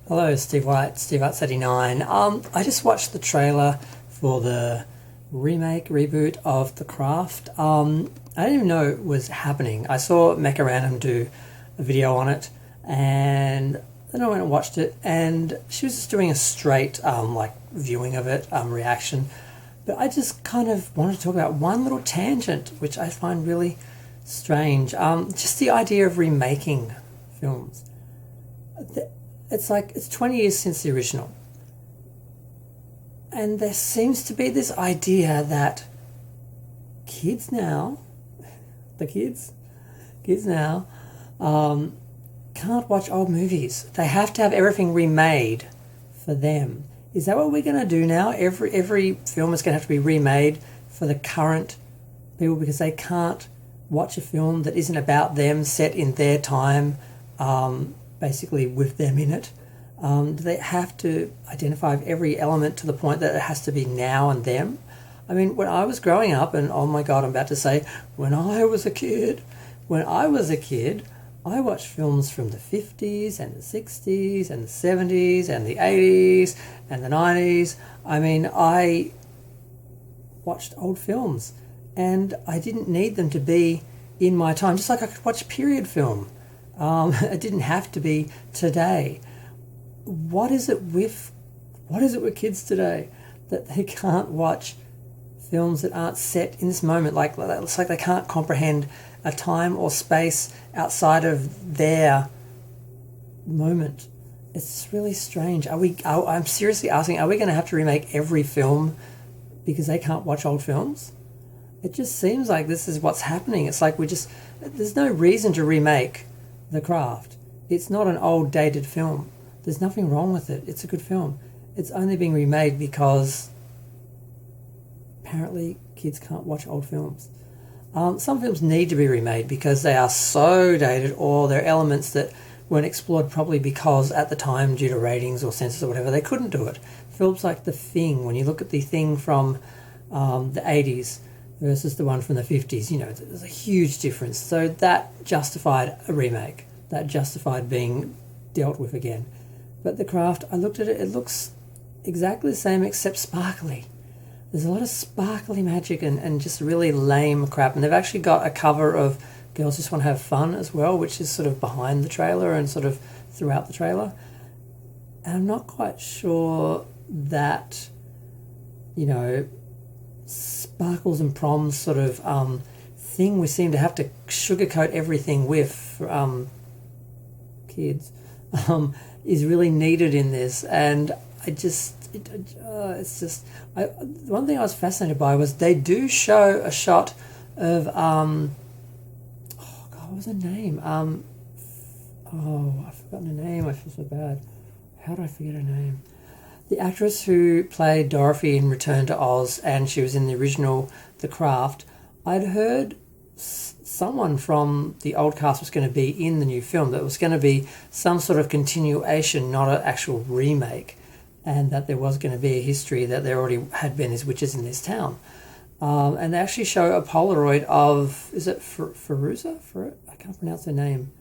Hello, Steve White, Steve White 89. I just watched the trailer for the reboot of The Craft. I didn't even know it was happening. I saw Mecha Random do a video on it, and then I went and watched it, and she was just doing a straight, viewing of it, reaction. But I just kind of wanted to talk about one little tangent, which I find really strange. Just the idea of remaking films. It's like it's 20 years since the original, and there seems to be this idea that kids now, the kids now, can't watch old movies. They have to have everything remade for them. Is that what we're going to do now? Every film is going to have to be remade for the current people because they can't watch a film that isn't about them, set in their time, basically with them in it. Do they have to identify every element to the point that it has to be now and them? I mean, when I was growing up, and oh my God, I'm about to say, when I was a kid, I watched films from the 50s and the 60s and the 70s and the 80s and the 90s. I mean, I watched old films and I didn't need them to be in my time, just like I could watch period film. It didn't have to be today. What is it with kids today that they can't watch films that aren't set in this moment? Like it's like they can't comprehend a time or space outside of their moment. It's really strange. I'm seriously asking, are we going to have to remake every film because they can't watch old films? It just seems like this is what's happening. It's like there's no reason to remake The Craft. It's not an old dated film. There's nothing wrong with it. It's a good film. It's only being remade because apparently kids can't watch old films. Some films need to be remade because they are so dated, or there are elements that weren't explored properly because at the time, due to ratings or censors or whatever, they couldn't do it. Films like The Thing, when you look at The Thing from the 80s versus the one from the 50s, there's a huge difference. So that justified a remake. That justified being dealt with again. But The Craft, I looked at it, it looks exactly the same except sparkly. There's a lot of sparkly magic and just really lame crap. And they've actually got a cover of Girls Just Want to Have Fun as well, which is sort of behind the trailer and sort of throughout the trailer. And I'm not quite sure that, sparkles and proms sort of thing we seem to have to sugarcoat everything with for kids is really needed in this. And one thing I was fascinated by was they do show a shot of what was her name? I've forgotten her name. I feel so bad. How did I forget her name? The actress who played Dorothy in Return to Oz, and she was in the original The Craft. I'd heard someone from the old cast was going to be in the new film, that it was going to be some sort of continuation, not an actual remake, and that there was going to be a history that there already had been these witches in this town. And they actually show a Polaroid of, is it Firuza? I can't pronounce her name.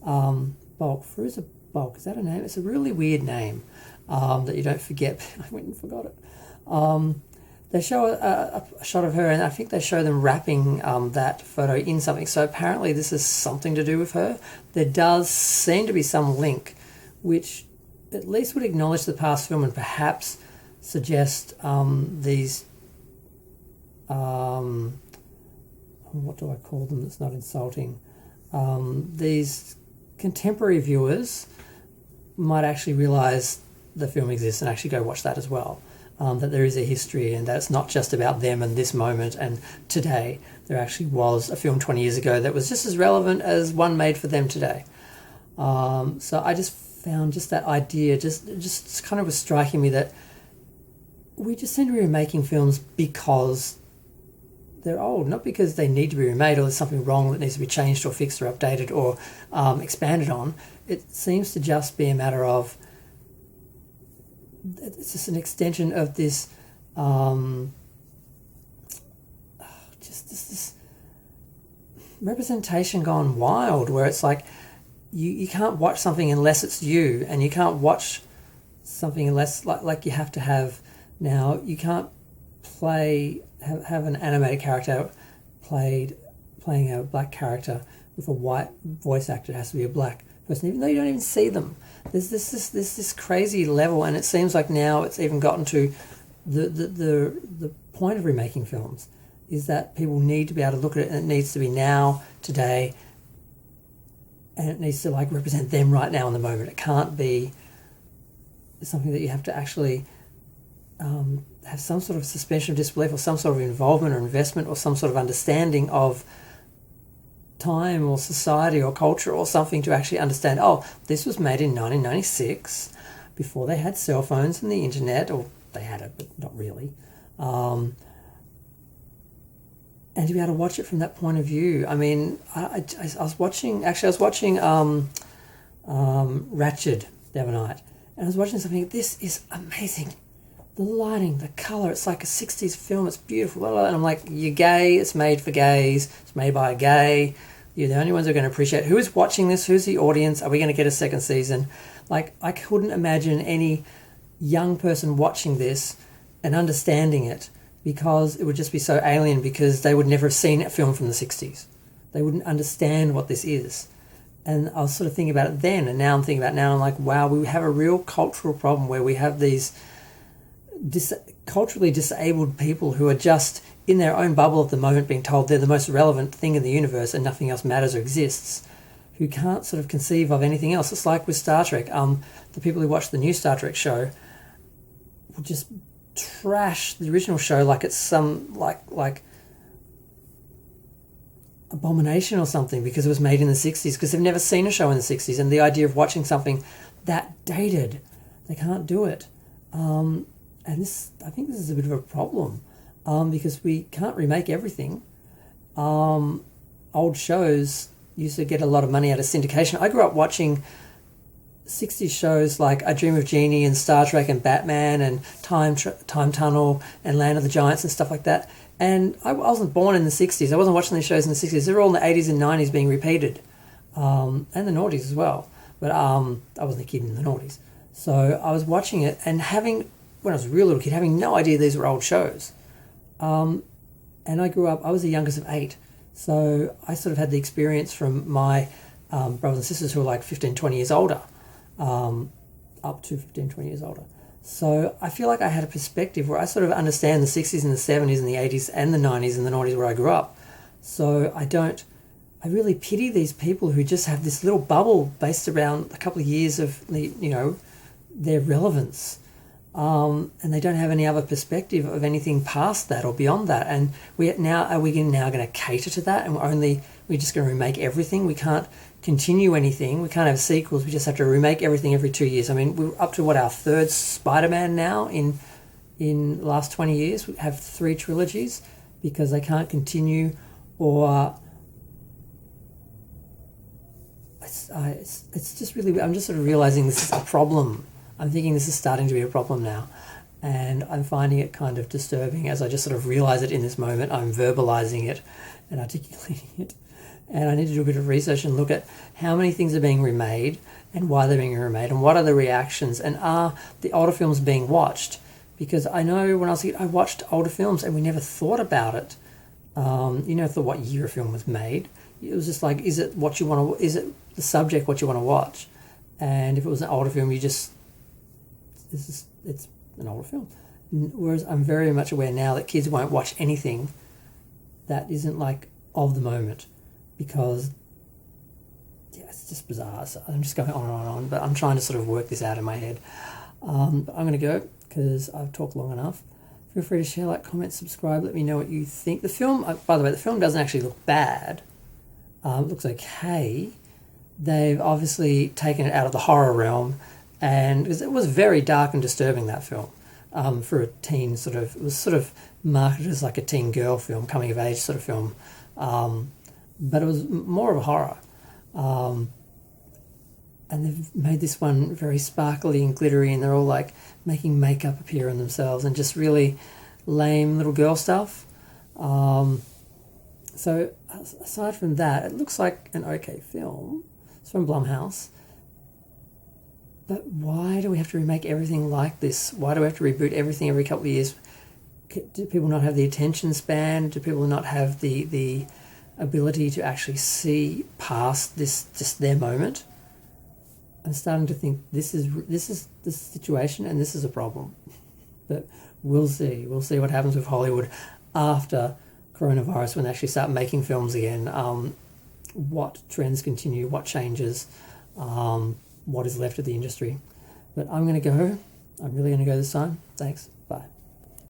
Bulk. Firuza Bulk. Is that her name? It's a really weird name that you don't forget. I went and forgot it. They show a shot of her, and I think they show them wrapping that photo in something. So apparently this is something to do with her. There does seem to be some link, which at least would acknowledge the past film and perhaps suggest these, what do I call them that's not insulting? These contemporary viewers might actually realise the film exists and actually go watch that as well. That there is a history and that it's not just about them and this moment and today. There actually was a film 20 years ago that was just as relevant as one made for them today. So I just found just that idea just kind of was striking me that we just seem to be remaking films because they're old, not because they need to be remade or there's something wrong that needs to be changed or fixed or updated or expanded on. It seems to just be a matter of it's just an extension of this this representation gone wild, where it's like you can't watch something unless it's you, and you can't watch something less like you have to have now. You can't have an animated character playing a black character with a white voice actor. It has to be a black person, even though you don't even see them. There's this crazy level, and it seems like now it's even gotten to the point of remaking films is that people need to be able to look at it, and it needs to be now, today, and it needs to like represent them right now in the moment. It can't be something that you have to actually have some sort of suspension of disbelief or some sort of involvement or investment or some sort of understanding of time or society or culture or something to actually understand, oh, this was made in 1996 before they had cell phones and the internet, or they had it, but not really. And to be able to watch it from that point of view. I mean, I was watching Ratched the other night, and I was watching something, this is amazing. The lighting, the colour, it's like a 60s film, it's beautiful. And I'm like, you're gay, it's made for gays, it's made by a gay, you're the only ones who are going to appreciate it. Who is watching this? Who's the audience? Are we going to get a second season? Like, I couldn't imagine any young person watching this and understanding it, because it would just be so alien, because they would never have seen a film from the 60s. They wouldn't understand what this is. And I was sort of thinking about it then, and now I'm thinking about it now, and I'm like, wow, we have a real cultural problem where we have these culturally disabled people who are just in their own bubble at the moment, being told they're the most relevant thing in the universe and nothing else matters or exists, who can't sort of conceive of anything else. It's like with Star Trek. The people who watch the new Star Trek show will just trash the original show like it's some like abomination or something, because it was made in the 60s, because they've never seen a show in the 60s, and the idea of watching something that dated, they can't do it. And this, I think this is a bit of a problem, because we can't remake everything. Old shows used to get a lot of money out of syndication. I grew up watching 60s shows like I Dream of Jeannie and Star Trek and Batman and Time Tunnel and Land of the Giants and stuff like that. And I wasn't born in the 60s. I wasn't watching these shows in the 60s. They were all in the 80s and 90s being repeated, and the noughties as well. But I wasn't a kid in the noughties. So I was watching it and when I was a real little kid, having no idea these were old shows. And I grew up, I was the youngest of 8. So I sort of had the experience from my brothers and sisters who were like 15, 20 years older, up to 15, 20 years older. So I feel like I had a perspective where I sort of understand the 60s and the 70s and the 80s and the 90s and the 90s where I grew up. So I really pity these people who just have this little bubble based around a couple of years of their relevance. And they don't have any other perspective of anything past that or beyond that. And are we now going to cater to that? And we're just going to remake everything? We can't continue anything. We can't have sequels. We just have to remake everything every 2 years. I mean, we're up to our third Spider-Man now in the last 20 years. We have 3 trilogies because they can't continue, or it's just really, I'm just sort of realizing this is a problem. I'm thinking this is starting to be a problem now, and I'm finding it kind of disturbing as I just sort of realize it in this moment. I'm verbalizing it and articulating it, and I need to do a bit of research and look at how many things are being remade and why they're being remade and what are the reactions, and are the older films being watched? Because I know when I was a kid, I watched older films and we never thought about it. Thought what year a film was made. It was just like, is it what you want to? Is it the subject what you want to watch? And if it was an older film, it's an older film. Whereas I'm very much aware now that kids won't watch anything that isn't like of the moment, because it's just bizarre. So I'm just going on and on, but I'm trying to sort of work this out in my head. But I'm going to go because I've talked long enough. Feel free to share, like, comment, subscribe. Let me know what you think. The film, by the way, the film doesn't actually look bad. It looks okay. They've obviously taken it out of the horror realm, and it was very dark and disturbing, that film, for a teen sort of. It was sort of marketed as like a teen girl film, coming of age sort of film, but it was more of a horror. And they've made this one very sparkly and glittery, and they're all like making makeup appear on themselves and just really lame little girl stuff. So aside from that, it looks like an okay film. It's from Blumhouse. But why do we have to remake everything like this? Why do we have to reboot everything every couple of years? Do people not have the attention span? Do people not have the ability to actually see past this, just their moment? I'm starting to think this is the situation, and this is a problem. But we'll see. We'll see what happens with Hollywood after coronavirus, when they actually start making films again. What trends continue, what changes, what is left of the industry. But I'm going to go. I'm really going to go this time. Thanks. Bye.